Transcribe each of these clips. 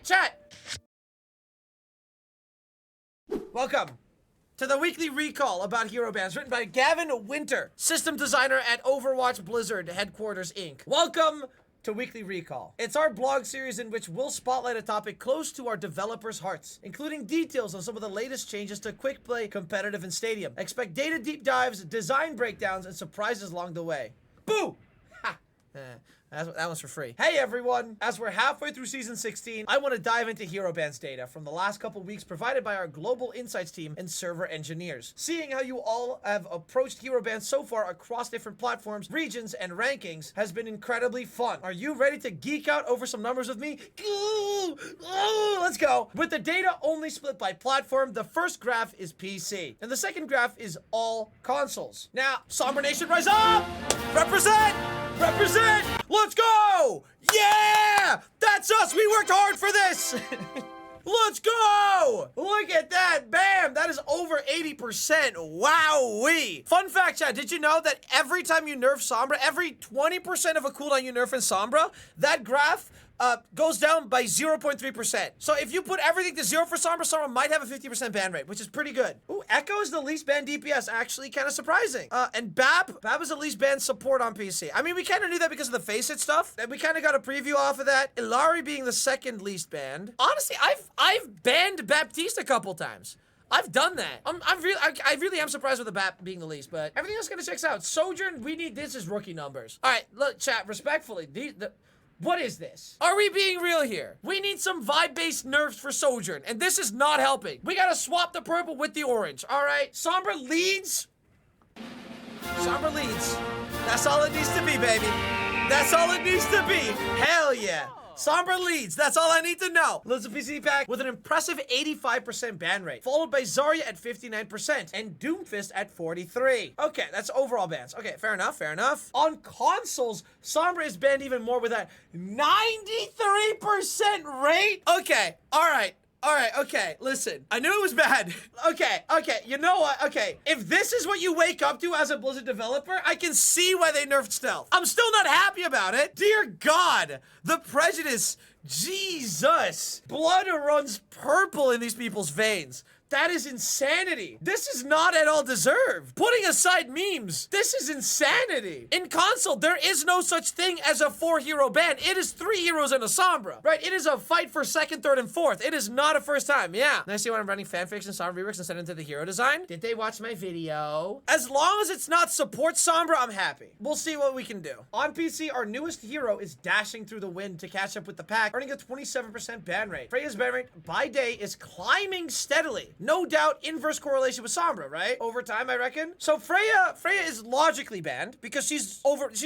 Chat! Welcome to the weekly recall about hero bands, written by Gavin Winter, system designer at Overwatch Blizzard Headquarters, Inc. Welcome to Weekly Recall. It's our blog series in which we'll spotlight a topic close to our developers' hearts, including details on some of the latest changes to quick play, competitive, and stadium. Expect data deep dives, design breakdowns, and surprises along the way. Boo! Ha! That one's for free. Hey everyone! As we're halfway through Season 16, I want to dive into hero bands data from the last couple weeks provided by our global insights team and server engineers. Seeing how you all have approached hero bands so far across different platforms, regions, and rankings has been incredibly fun. Are you ready to geek out over some numbers with me? Let's go! With the data only split by platform, the first graph is PC, and the second graph is all consoles. Now, Sombra Nation, rise up! Represent! Represent! Let's go! Yeah! That's us! We worked hard for this! Let's go! Look at that! Bam! That is over 80%. Wowee! Fun fact, chat, did you know that every time you nerf Sombra, every 20% of a cooldown you nerf in Sombra, that graph goes down by 0.3%. So if you put everything to 0 for Sombra, Sombra might have a 50% ban rate, which is pretty good. Ooh, Echo is the least banned DPS, actually kind of surprising. And Bab is the least banned support on PC. I mean, we kind of knew that because of the Face It stuff, and we kind of got a preview off of that. Ilari being the second least banned. Honestly, I've banned Baptiste a couple times. I've done that. I really am surprised with the BAP being the least, but everything else kind of checks out. Sojourn, this is rookie numbers. All right, look, chat, respectfully, what is this? Are we being real here? We need some vibe-based nerfs for Sojourn, and this is not helping. We gotta swap the purple with the orange, all right? Sombra leads. Sombra leads. That's all it needs to be, baby. That's all it needs to be. Hell yeah. Sombra leads, that's all I need to know. Lizard PC pack with an impressive 85% ban rate, followed by Zarya at 59% and Doomfist at 43%. Okay, that's overall bans. Okay, fair enough, fair enough. On consoles, Sombra is banned even more with a 93% rate. Okay, all right, okay, listen. I knew it was bad. Okay, you know what? Okay, if this is what you wake up to as a Blizzard developer, I can see why they nerfed stealth. I'm still not happy about it. Dear God, the prejudice. Jesus. Blood runs purple in these people's veins. That is insanity. This is not at all deserved. Putting aside memes, this is insanity. In console, there is no such thing as a 4-hero ban. It is 3 heroes and a Sombra, right? It is a fight for second, third, and fourth. It is not a first time, yeah. And I see when I'm running fanfics and Sombra reworks and send it to the hero design. Did they watch my video? As long as it's not support Sombra, I'm happy. We'll see what we can do. On PC, our newest hero is dashing through the wind to catch up with the pack, earning a 27% ban rate. Freya's ban rate by day is climbing steadily. No doubt inverse correlation with Sombra, right? Over time, I reckon. So Freya is logically banned because she's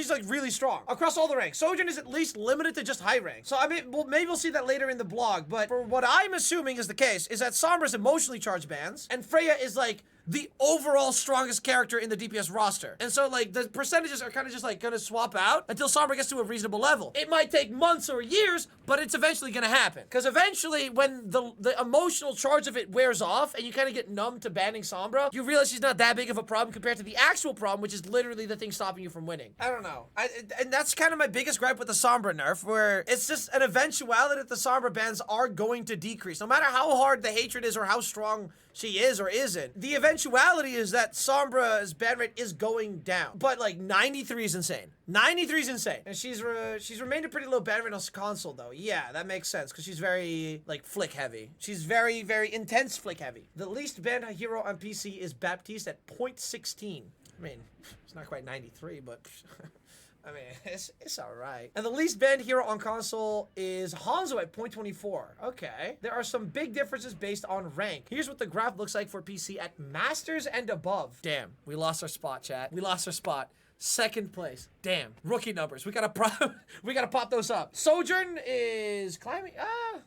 like really strong across all the ranks. Sojourn is at least limited to just high rank. So I mean, maybe we'll see that later in the blog, but for what I'm assuming is the case is that Sombra's emotionally charged bans and Freya is like the overall strongest character in the DPS roster. And so like the percentages are kind of just like gonna swap out until Sombra gets to a reasonable level. It might take months or years, but it's eventually gonna happen. Because eventually when the emotional charge of it wears off and you kind of get numb to banning Sombra, you realize she's not that big of a problem compared to the actual problem, which is literally the thing stopping you from winning. I don't know. And that's kind of my biggest gripe with the Sombra nerf, where it's just an eventuality that the Sombra bans are going to decrease. No matter how hard the hatred is or how strong she is or isn't, the eventuality is that Sombra's ban rate is going down. But like 93 is insane. 93 is insane. And she's remained a pretty low ban rate on console though. Yeah, that makes sense because she's very like flick heavy. She's very, very intense flick heavy. The least banned hero on PC is Baptiste at 0.16. I mean, it's not quite 93, but I mean, it's all right. And the least banned hero on console is Hanzo at 0.24. Okay. There are some big differences based on rank. Here's what the graph looks like for PC at Masters and above. Damn, we lost our spot, chat. We lost our spot. Second place. Damn. Rookie numbers. We gotta pop those up. Sojourn is climbing.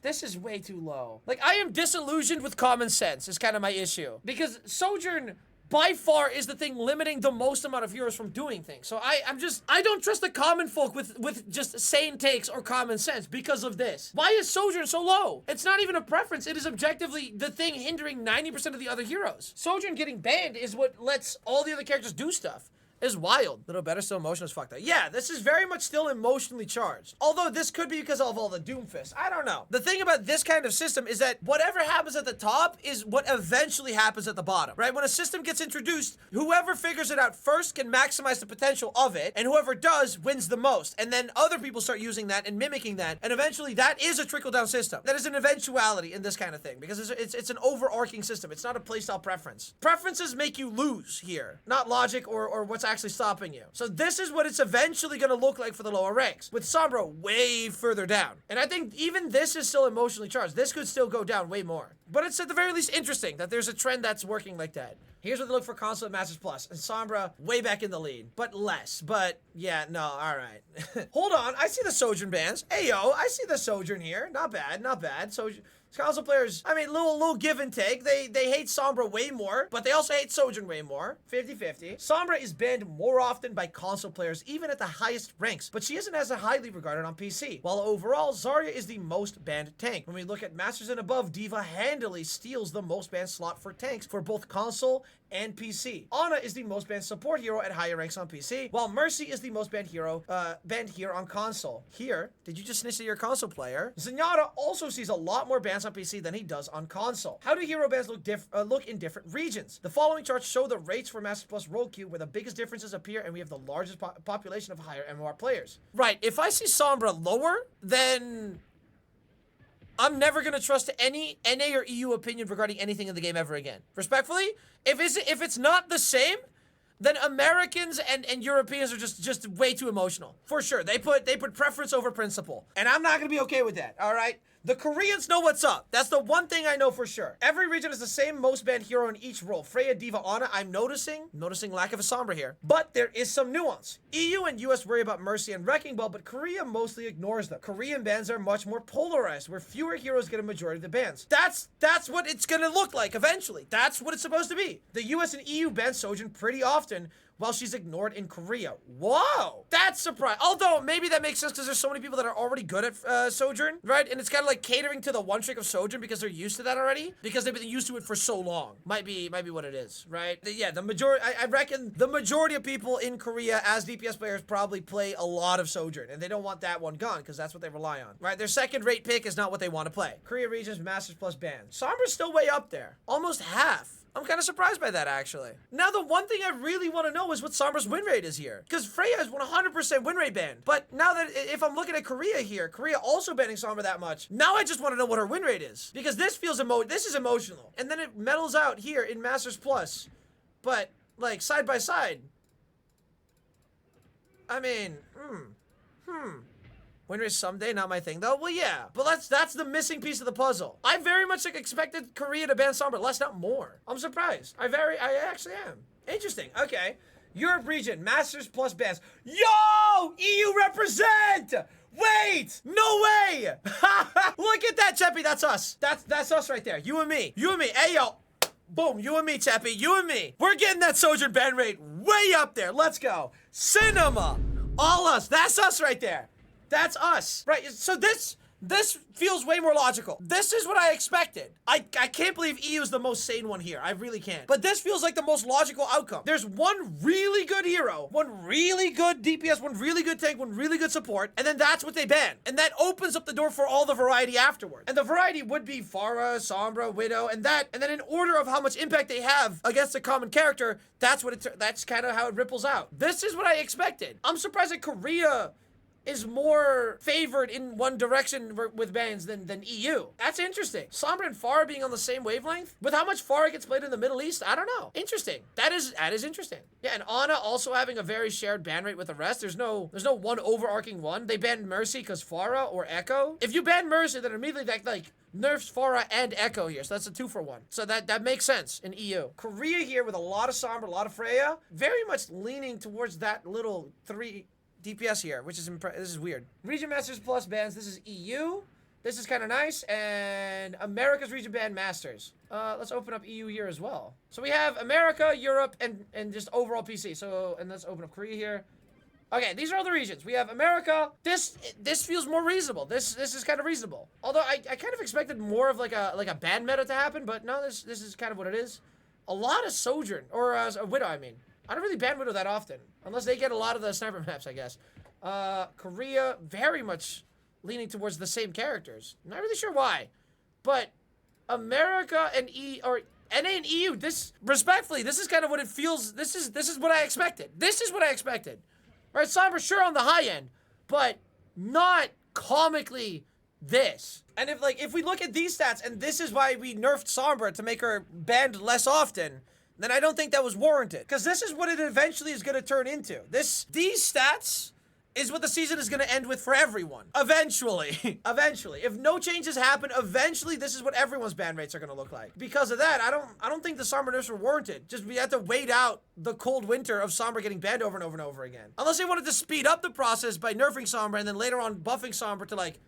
This is way too low. Like, I am disillusioned with common sense is kind of my issue. Because Sojourn by far is the thing limiting the most amount of heroes from doing things. So I don't trust the common folk with just sane takes or common sense because of this. Why is Sojourn so low? It's not even a preference. It is objectively the thing hindering 90% of the other heroes. Sojourn getting banned is what lets all the other characters do stuff. is wild. Little better, still emotional as fuck though. Yeah, this is very much still emotionally charged. Although this could be because of all the Doomfist. I don't know. The thing about this kind of system is that whatever happens at the top is what eventually happens at the bottom, right? When a system gets introduced, whoever figures it out first can maximize the potential of it, and whoever does wins the most. And then other people start using that and mimicking that, and eventually that is a trickle-down system. That is an eventuality in this kind of thing, because it's an overarching system. It's not a playstyle preference. Preferences make you lose here, not logic or what's actually stopping you. So this is what it's eventually going to look like for the lower ranks, with Sombra way further down. And I think even this is still emotionally charged. This could still go down way more. But it's at the very least interesting that there's a trend that's working like that. Here's what they look for console at Masters Plus. And Sombra way back in the lead, but less. But yeah, no, all right. Hold on, I see the Sojourn bans. Hey, yo, I see the Sojourn here. Not bad, not bad. Console players, I mean, little give and take. They hate Sombra way more, but they also hate Sojourn way more. 50-50. Sombra is banned more often by console players, even at the highest ranks, but she isn't as highly regarded on PC. While overall, Zarya is the most banned tank. When we look at Masters and above, D.Va handily steals the most banned slot for tanks for both console and PC. Ana is the most banned support hero at higher ranks on PC, while Mercy is the most banned hero, banned here on console. Here, did you just snitch at your console player? Zenyatta also sees a lot more bans on PC than he does on console. How do hero bans look in different regions? The following charts show the rates for Master Plus Roll Queue where the biggest differences appear, and we have the largest population of higher MMR players. Right, if I see Sombra lower, then I'm never gonna trust any NA or EU opinion regarding anything in the game ever again. Respectfully, if it's not the same, then Americans and Europeans are just way too emotional. For sure. They put preference over principle. And I'm not gonna be okay with that, all right? The Koreans know what's up. That's the one thing I know for sure. Every region is the same most banned hero in each role. Freya, D.Va, Ana. I'm noticing lack of a Sombra here. But there is some nuance. EU and US worry about Mercy and Wrecking Ball, but Korea mostly ignores them. Korean bans are much more polarized, where fewer heroes get a majority of the bans. That's what it's gonna look like eventually. That's what it's supposed to be. The US and EU ban Sojourn pretty often, while she's ignored in Korea. Whoa! That's surprising. Although, maybe that makes sense because there's so many people that are already good at Sojourn, right? And it's kind of like catering to the one trick of Sojourn because they're used to that already, because they've been used to it for so long. Might be what it is, right? Yeah, the majority, I reckon the majority of people in Korea as DPS players probably play a lot of Sojourn, and they don't want that one gone because that's what they rely on, right? Their second-rate pick is not what they want to play. Korea regions, Masters Plus ban. Sombra's still way up there. Almost half. I'm kind of surprised by that, actually. Now, the one thing I really want to know is what Sombra's win rate is here. Because Freya is 100% win rate banned. But now that, if I'm looking at Korea here, Korea also banning Sombra that much, now I just want to know what her win rate is. Because this feels this is emotional. And then it medals out here in Masters Plus. But, like, side by side. I mean, Win rate someday, not my thing though. Well, yeah, but that's the missing piece of the puzzle. I very much expected Korea to ban Sombra, less not more. I'm surprised. I actually am. Interesting. Okay, Europe region, Masters Plus bans. Yo, EU represent. Wait, no way. Look at that, Cheppy. That's us. That's us right there. You and me. You and me. Hey, yo. Boom, you and me, Cheppy. You and me. We're getting that Sojourn ban rate way up there. Let's go. Cinema. All us. That's us right there. That's us. Right, so this feels way more logical. This is what I expected. I can't believe EU is the most sane one here. I really can't. But this feels like the most logical outcome. There's one really good hero, one really good DPS, one really good tank, one really good support, and then that's what they ban. And that opens up the door for all the variety afterward. And the variety would be Pharah, Sombra, Widow, and then in order of how much impact they have against a common character, that's kind of how it ripples out. This is what I expected. I'm surprised that Korea is more favored in one direction with bans than EU. That's interesting. Sombra and Pharah being on the same wavelength? With how much Pharah gets played in the Middle East? I don't know. Interesting. That is interesting. Yeah, and Ana also having a very shared ban rate with the rest. There's no one overarching one. They banned Mercy because Pharah or Echo. If you ban Mercy, then immediately that, like, nerfs Pharah and Echo here, so that's a 2-for-1. So that makes sense in EU. Korea here with a lot of Sombra, a lot of Freya, very much leaning towards that little 3 DPS here, which is this is weird. Region Masters Plus bans. This is EU. This is kind of nice. And America's region ban Masters. Let's open up EU here as well. So we have America, Europe, and just overall PC. So, and let's open up Korea here. Okay, these are all the regions. We have America. This feels more reasonable. This is kind of reasonable. Although I kind of expected more of like a ban meta to happen, but no, this is kind of what it is. A lot of Sojourn or Widow, I mean. I don't really ban Widow that often. Unless they get a lot of the sniper maps, I guess. Korea, very much leaning towards the same characters. Not really sure why. But America and NA and EU, respectfully, this is kind of what it feels. This is what I expected. This is what I expected. Right, Sombra, sure, on the high end, but not comically this. And if we look at these stats, and this is why we nerfed Sombra to make her banned less often, then I don't think that was warranted. Because this is what it eventually is going to turn into. These stats is what the season is going to end with for everyone. Eventually. Eventually. If no changes happen, eventually this is what everyone's ban rates are going to look like. Because of that, I don't think the Sombra nerfs were warranted. Just we had to wait out the cold winter of Sombra getting banned over and over and over again. Unless they wanted to speed up the process by nerfing Sombra and then later on buffing Sombra to like,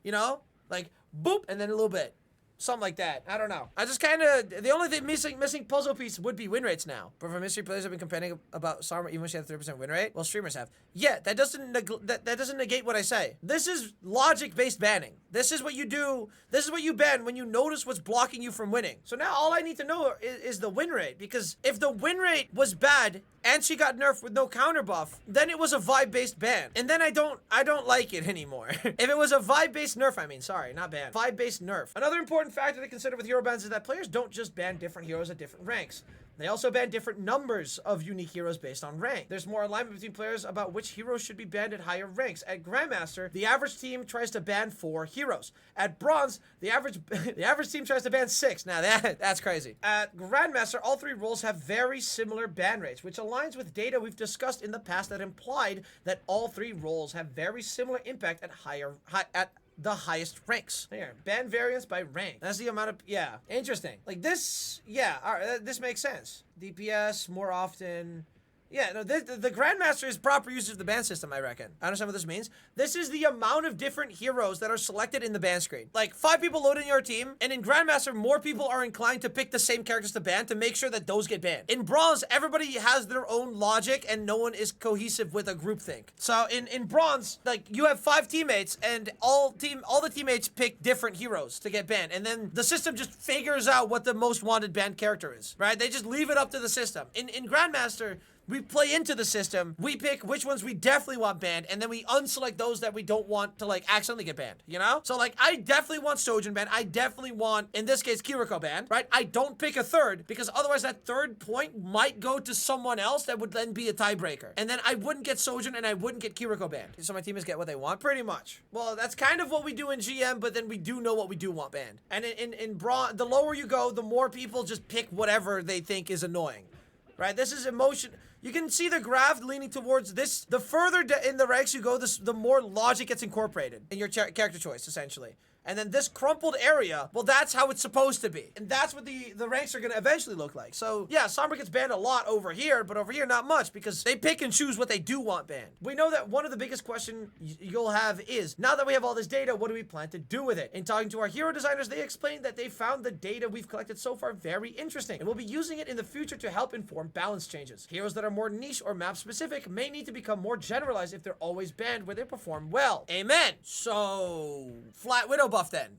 you know, like boop, and then a little bit. Something like that. I don't know. I just kind of... The only thing missing puzzle piece would be win rates now. But for mystery players have been complaining about Sombra even when she had a 3% win rate. Well, streamers have. Yeah, that doesn't that doesn't negate what I say. This is logic-based banning. This is what you do. This is what you ban when you notice what's blocking you from winning. So now all I need to know is the win rate. Because if the win rate was bad and she got nerfed with no counter buff, then it was a vibe-based ban. And then I don't like it anymore. If it was a vibe-based nerf, I mean, sorry, not ban. Vibe-based nerf. Another important factor to consider with hero bans is that players don't just ban different heroes at different ranks. They also ban different numbers of unique heroes based on rank. There's more alignment between players about which heroes should be banned at higher ranks. At Grandmaster, the average team tries to ban 4 heroes. At Bronze, the average team tries to ban 6. Now that's crazy. At Grandmaster, all 3 roles have very similar ban rates, which aligns with data we've discussed in the past that implied that all 3 roles have very similar impact at the highest ranks. Here, ban variance by rank. That's the amount of, yeah, interesting. Like this, yeah, all right, this makes sense. DPS more often. Yeah, no, the Grandmaster is proper usage of the ban system, I reckon. I understand what this means. This is the amount of different heroes that are selected in the ban screen. Like, 5 people load in your team, and in Grandmaster, more people are inclined to pick the same characters to ban to make sure that those get banned. In Bronze, everybody has their own logic, and no one is cohesive with a groupthink. So, in Bronze, like, you have 5 teammates, and all the teammates pick different heroes to get banned, and then the system just figures out what the most wanted banned character is, right? They just leave it up to the system. In Grandmaster, we play into the system, we pick which ones we definitely want banned, and then we unselect those that we don't want to, like, accidentally get banned, you know? So, like, I definitely want Sojin banned. I definitely want, in this case, Kiriko banned, right? I don't pick a third, because otherwise that third point might go to someone else that would then be a tiebreaker. And then I wouldn't get Sojin, and I wouldn't get Kiriko banned. So my teammates get what they want? Pretty much. Well, that's kind of what we do in GM, but then we do know what we do want banned. And in Brawl, the lower you go, the more people just pick whatever they think is annoying, right? This is emotion. You can see the graph leaning towards this. The further in the ranks you go, the more logic gets incorporated in your character choice, essentially. And then this crumpled area, well, that's how it's supposed to be. And that's what the ranks are going to eventually look like. So, yeah, Sombra gets banned a lot over here, but over here, not much, because they pick and choose what they do want banned. We know that one of the biggest questions you'll have is, now that we have all this data, what do we plan to do with it? In talking to our hero designers, they explained that they found the data we've collected so far very interesting, and we'll be using it in the future to help inform balance changes. Heroes that are more niche or map-specific may need to become more generalized if they're always banned where they perform well. Amen. So, Flat Widow buff then.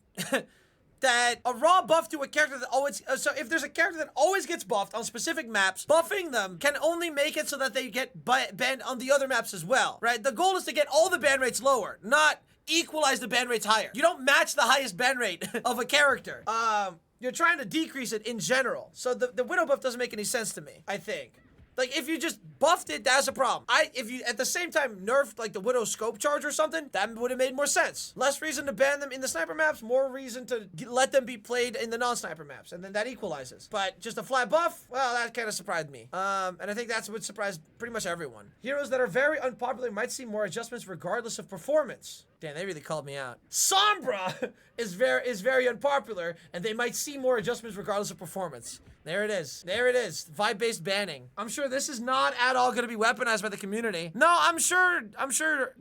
That a raw buff to a character that always so if there's a character that always gets buffed on specific maps, buffing them can only make it so that they get banned on the other maps as well, right? The goal is to get all the ban rates lower, not equalize the ban rates higher. You don't match the highest ban rate of a character. You're trying to decrease it in general. So the Widow buff doesn't make any sense to me, I think. Like, if you just buffed it, that's a problem. If you, at the same time, nerfed, like, the Widow scope charge or something, that would have made more sense. Less reason to ban them in the sniper maps, more reason to let them be played in the non-sniper maps, and then that equalizes. But just a flat buff, well, that kind of surprised me. And I think that's what surprised pretty much everyone. Heroes that are very unpopular might see more adjustments regardless of performance. Damn, they really called me out. Sombra is very unpopular, and they might see more adjustments regardless of performance. There it is. There it is. Vibe-based banning. I'm sure this is not at all going to be weaponized by the community. No, I'm sure,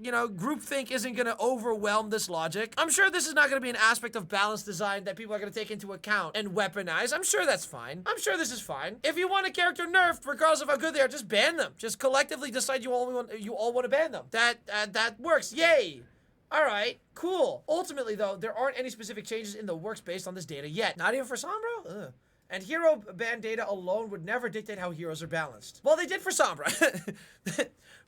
you know, groupthink isn't going to overwhelm this logic. I'm sure this is not going to be an aspect of balance design that people are going to take into account and weaponize. I'm sure that's fine. I'm sure this is fine. If you want a character nerfed, regardless of how good they are, just ban them. Just collectively decide you all want to ban them. That works. Yay. All right, cool. Ultimately, though, there aren't any specific changes in the works based on this data yet. Not even for Sombra? Ugh. And hero ban data alone would never dictate how heroes are balanced. Well, they did for Sombra.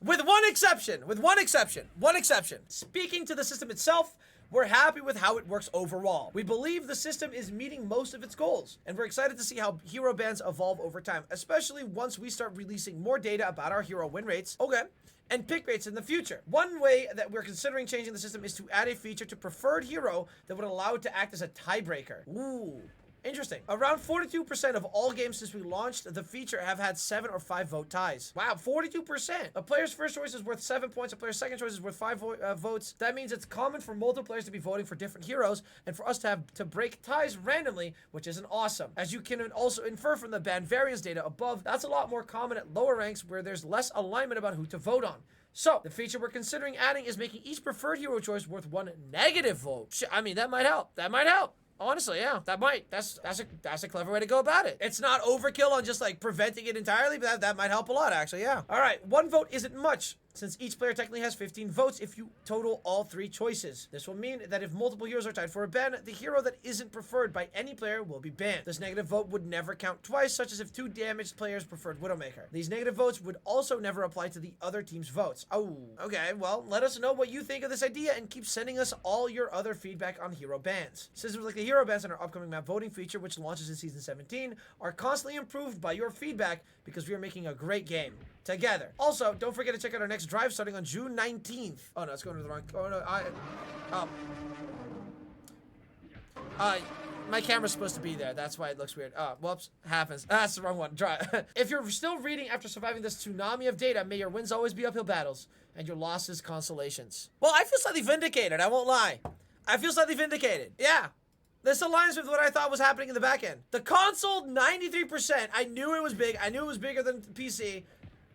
With one exception. With one exception. One exception. Speaking to the system itself, we're happy with how it works overall. We believe the system is meeting most of its goals, and we're excited to see how hero bans evolve over time, especially once we start releasing more data about our hero win rates. Okay. And pick rates in the future. One way that we're considering changing the system is to add a feature to preferred hero that would allow it to act as a tiebreaker. Ooh. Interesting. Around 42% of all games since we launched the feature have had 7 or 5 vote ties. Wow, 42%. A player's first choice is worth 7 points. A player's second choice is worth 5 votes. That means it's common for multiple players to be voting for different heroes and for us to have to break ties randomly, which isn't awesome. As you can also infer from the ban variance data above, that's a lot more common at lower ranks where there's less alignment about who to vote on. So, the feature we're considering adding is making each preferred hero choice worth 1 negative vote. I mean, that might help. That might help. Honestly, yeah, that might. That's a clever way to go about it. It's not overkill on just like preventing it entirely, but that might help a lot, actually, yeah. All right, 1 vote isn't much, since each player technically has 15 votes if you total all 3 choices. This will mean that if multiple heroes are tied for a ban, the hero that isn't preferred by any player will be banned. This negative vote would never count twice, such as if 2 damaged players preferred Widowmaker. These negative votes would also never apply to the other team's votes. Oh, okay, well, let us know what you think of this idea and keep sending us all your other feedback on hero bans. Systems like the hero bans and our upcoming map voting feature, which launches in Season 17, are constantly improved by your feedback because we are making a great game together. Also, don't forget to check out our next drive starting on June 19th. Oh no, it's going to the wrong. Oh no, my camera's supposed to be there. That's why it looks weird. Oh, whoops, happens. That's the wrong one. Drive. If you're still reading after surviving this tsunami of data, may your wins always be uphill battles and your losses consolations. Well, I feel slightly vindicated. I won't lie. I feel slightly vindicated. Yeah. This aligns with what I thought was happening in the back end. The console, 93%. I knew it was big. I knew it was bigger than PC.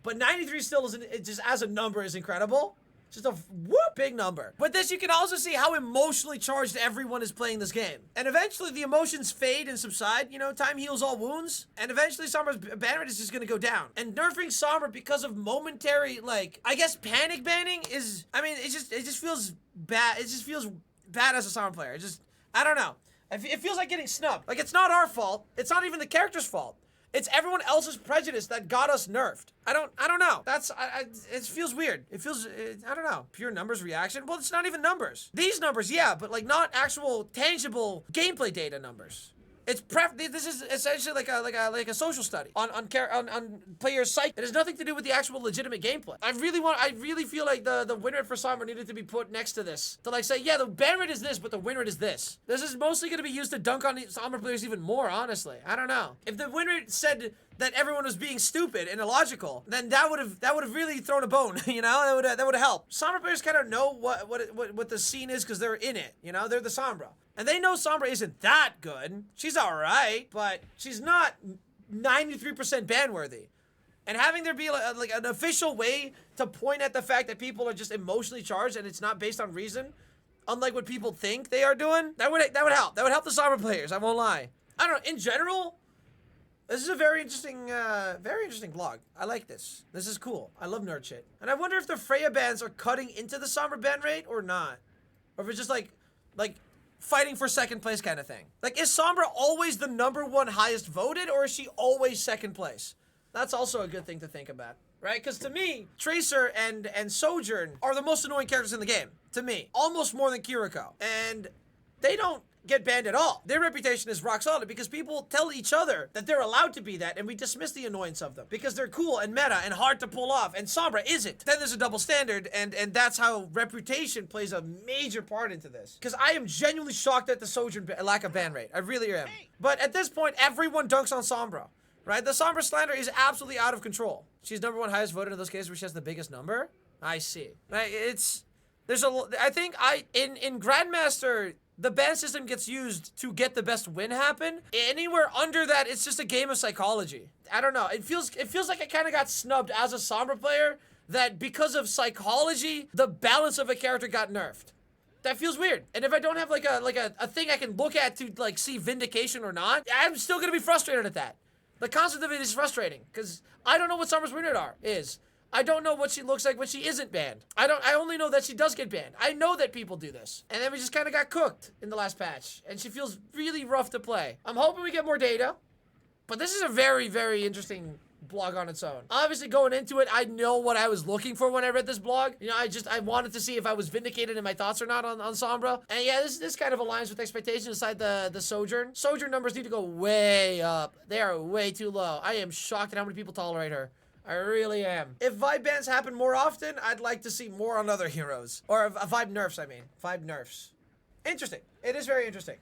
But 93 still isn't, it just as a number is incredible. Just a whoop big number. With this, you can also see how emotionally charged everyone is playing this game. And eventually the emotions fade and subside. You know, time heals all wounds. And eventually Sombra's ban rate is just gonna go down. And nerfing Sombra because of momentary, like, I guess panic banning is, I mean, it just feels bad. It just feels bad as a Sombra player. I don't know. It feels like getting snubbed. Like, it's not our fault. It's not even the character's fault. It's everyone else's prejudice that got us nerfed. I don't know. It feels weird. It feels, I don't know. Pure numbers reaction? Well, it's not even numbers. These numbers, yeah, but like not actual tangible gameplay data numbers. This is essentially like a social study on players' psyche. It has nothing to do with the actual legitimate gameplay. I really feel like the win rate for Sombra needed to be put next to this. To like say, yeah, the ban rate is this, but the win rate is this. This is mostly gonna be used to dunk on Sombra players even more, honestly. I don't know. If the win rate said that everyone was being stupid and illogical, then that would have really thrown a bone, you know? That would have helped. Sombra players kind of know what the scene is because they're in it, you know? They're the Sombra. And they know Sombra isn't that good. She's alright, but she's not 93% ban worthy. And having there be like an official way to point at the fact that people are just emotionally charged and it's not based on reason, unlike what people think they are doing, that would help. That would help the Sombra players, I won't lie. I don't know, in general, this is a very interesting vlog. I like this. This is cool. I love nerd shit. And I wonder if the Freya bans are cutting into the Sombra ban rate or not. Or if it's just like fighting for second place kind of thing. Like, is Sombra always the #1 highest voted, or is she always second place? That's also a good thing to think about, right? Because to me, Tracer and Sojourn are the most annoying characters in the game. To me. Almost more than Kiriko. And they don't get banned at all. Their reputation is rock solid because people tell each other that they're allowed to be that, and we dismiss the annoyance of them because they're cool and meta and hard to pull off, and Sombra isn't. Then there's a double standard, and that's how reputation plays a major part into this. Because I am genuinely shocked at the Sojourn lack of ban rate. I really am. But at this point, everyone dunks on Sombra, right? The Sombra slander is absolutely out of control. She's #1 highest voted in those cases where she has the biggest number. I see. Right? In Grandmaster, the ban system gets used to get the best win happen. Anywhere under that, it's just a game of psychology. I don't know. It feels like I kind of got snubbed as a Sombra player, that because of psychology, the balance of a character got nerfed. That feels weird. And if I don't have like a thing I can look at to like see vindication or not, I'm still gonna be frustrated at that. The concept of it is frustrating because I don't know what Sombra's win rate is. I don't know what she looks like when she isn't banned. I only know that she does get banned. I know that people do this. And then we just kind of got cooked in the last patch. And she feels really rough to play. I'm hoping we get more data. But this is a very, very interesting blog on its own. Obviously, going into it, I know what I was looking for when I read this blog. You know, I wanted to see if I was vindicated in my thoughts or not on Sombra. And yeah, this kind of aligns with expectations aside the Sojourn. Sojourn numbers need to go way up. They are way too low. I am shocked at how many people tolerate her. I really am. If vibe bans happen more often, I'd like to see more on other heroes. Or vibe nerfs, I mean. Vibe nerfs. Interesting. It is very interesting.